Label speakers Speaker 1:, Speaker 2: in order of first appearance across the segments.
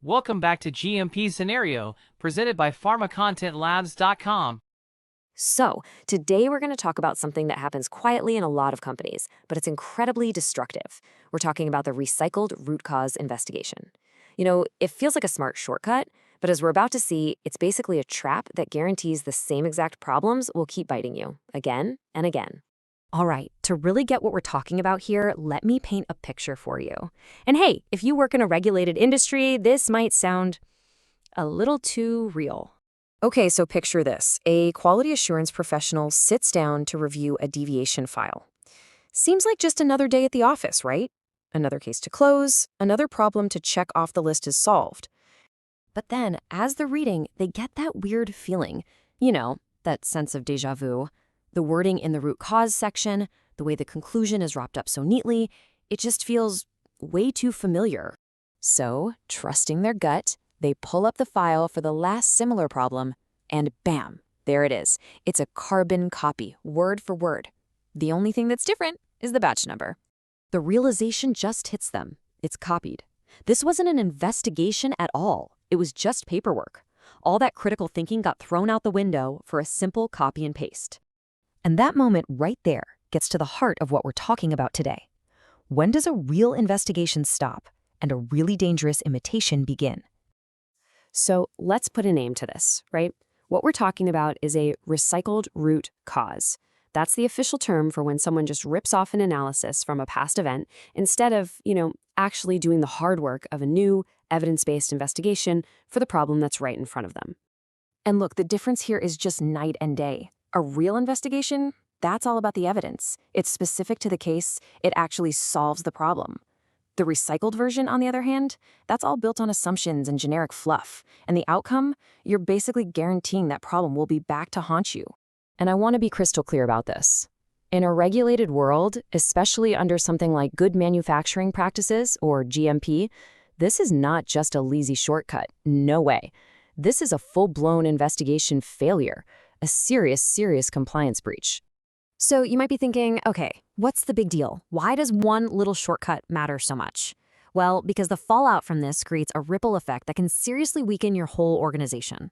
Speaker 1: Welcome back to GMP Scenario, presented by PharmaContentLabs.com.
Speaker 2: So, today we're going to talk about something that happens quietly in a lot of companies, but it's incredibly destructive. We're talking about the recycled root cause investigation. It feels like a smart shortcut, but as we're about to see, it's basically a trap that guarantees the same exact problems will keep biting you, again and again. All right, to really get what we're talking about here, let me paint a picture for you. And hey, if you work in a regulated industry, this might sound a little too real. Okay, so picture this. A quality assurance professional sits down to review a deviation file. Seems like just another day at the office, right? Another case to close, another problem to check off the list is solved. But then, as they're reading, they get that weird feeling. That sense of déjà vu. The wording in the root cause section, the way the conclusion is wrapped up so neatly, it just feels way too familiar. So, trusting their gut, they pull up the file for the last similar problem, and bam, there it is. It's a carbon copy, word for word. The only thing that's different is the batch number. The realization just hits them. It's copied. This wasn't an investigation at all. It was just paperwork. All that critical thinking got thrown out the window for a simple copy and paste. And that moment right there gets to the heart of what we're talking about today. When does a real investigation stop and a really dangerous imitation begin? So let's put a name to this, right? What we're talking about is a recycled root cause. That's the official term for when someone just rips off an analysis from a past event instead of, actually doing the hard work of a new, evidence-based investigation for the problem that's right in front of them. And look, the difference here is just night and day. A real investigation, that's all about the evidence. It's specific to the case. It actually solves the problem. The recycled version, on the other hand, that's all built on assumptions and generic fluff. And the outcome, you're basically guaranteeing that problem will be back to haunt you. And I want to be crystal clear about this. In a regulated world, especially under something like good manufacturing practices or GMP, this is not just a lazy shortcut. No way. This is a full-blown investigation failure, a serious compliance breach. So you might be thinking, okay, what's the big deal? Why does one little shortcut matter so much? Well, because the fallout from this creates a ripple effect that can seriously weaken your whole organization.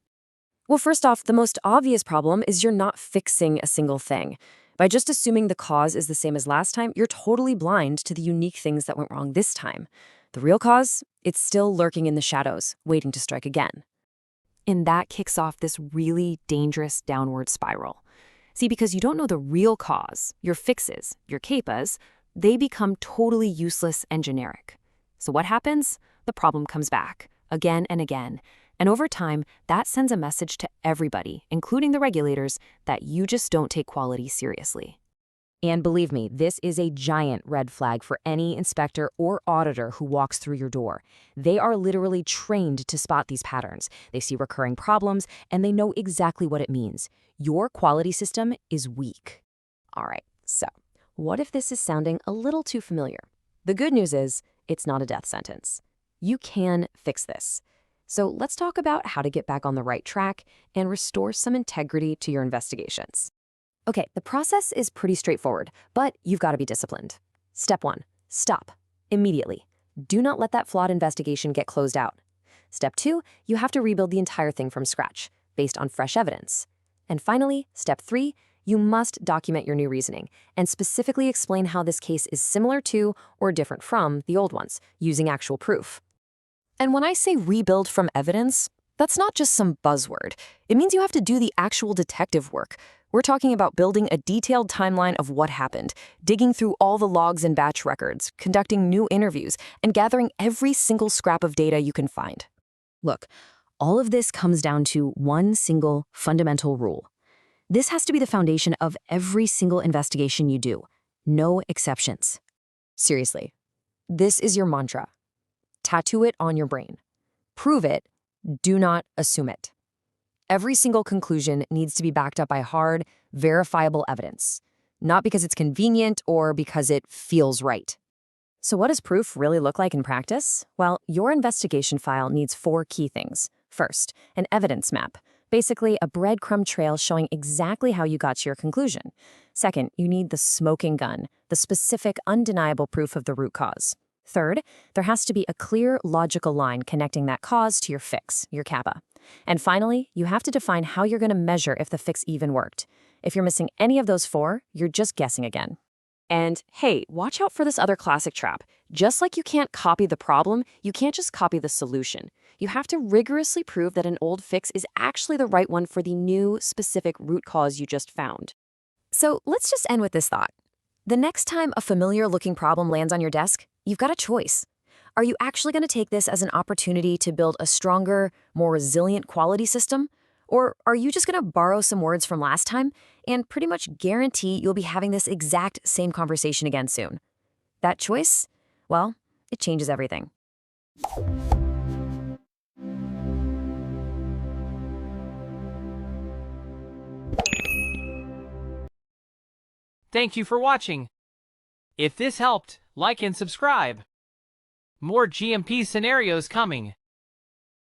Speaker 2: Well, first off, the most obvious problem is you're not fixing a single thing. By just assuming the cause is the same as last time, you're totally blind to the unique things that went wrong this time. The real cause, it's still lurking in the shadows, waiting to strike again. And that kicks off this really dangerous downward spiral. See, because you don't know the real cause, your fixes, your CAPAs, they become totally useless and generic. So what happens? The problem comes back, again and again. And over time, that sends a message to everybody, including the regulators, that you just don't take quality seriously. And believe me, this is a giant red flag for any inspector or auditor who walks through your door. They are literally trained to spot these patterns. They see recurring problems, and they know exactly what it means. Your quality system is weak. All right, so what if this is sounding a little too familiar? The good news is, it's not a death sentence. You can fix this. So let's talk about how to get back on the right track and restore some integrity to your investigations. Okay, the process is pretty straightforward, but you've got to be disciplined. Step 1, stop immediately. Do not let that flawed investigation get closed out. Step 2, you have to rebuild the entire thing from scratch, based on fresh evidence. And finally, step 3, you must document your new reasoning and specifically explain how this case is similar to or different from the old ones, using actual proof. And when I say rebuild from evidence, that's not just some buzzword. It means you have to do the actual detective work. We're talking about building a detailed timeline of what happened, digging through all the logs and batch records, conducting new interviews, and gathering every single scrap of data you can find. Look, all of this comes down to one single fundamental rule. This has to be the foundation of every single investigation you do. No exceptions. Seriously, this is your mantra. Tattoo it on your brain. Prove it, do not assume it. Every single conclusion needs to be backed up by hard, verifiable evidence, not because it's convenient or because it feels right. So what does proof really look like in practice? Well, your investigation file needs 4 key things. First, an evidence map, basically a breadcrumb trail showing exactly how you got to your conclusion. Second, you need the smoking gun, the specific, undeniable proof of the root cause.
Speaker 3: Third, there has to be a clear, logical line connecting that cause to your fix, your kappa. And finally, you have to define how you're going to measure if the fix even worked. If you're missing any of those four, you're just guessing again.
Speaker 2: And hey, watch out for this other classic trap. Just like you can't copy the problem, you can't just copy the solution. You have to rigorously prove that an old fix is actually the right one for the new, specific root cause you just found. So let's just end with this thought. The next time a familiar-looking problem lands on your desk, you've got a choice. Are you actually going to take this as an opportunity to build a stronger, more resilient quality system? Or are you just going to borrow some words from last time and pretty much guarantee you'll be having this exact same conversation again soon? That choice? Well, it changes everything.
Speaker 1: Thank you for watching. If this helped, like and subscribe. More GMP scenarios coming.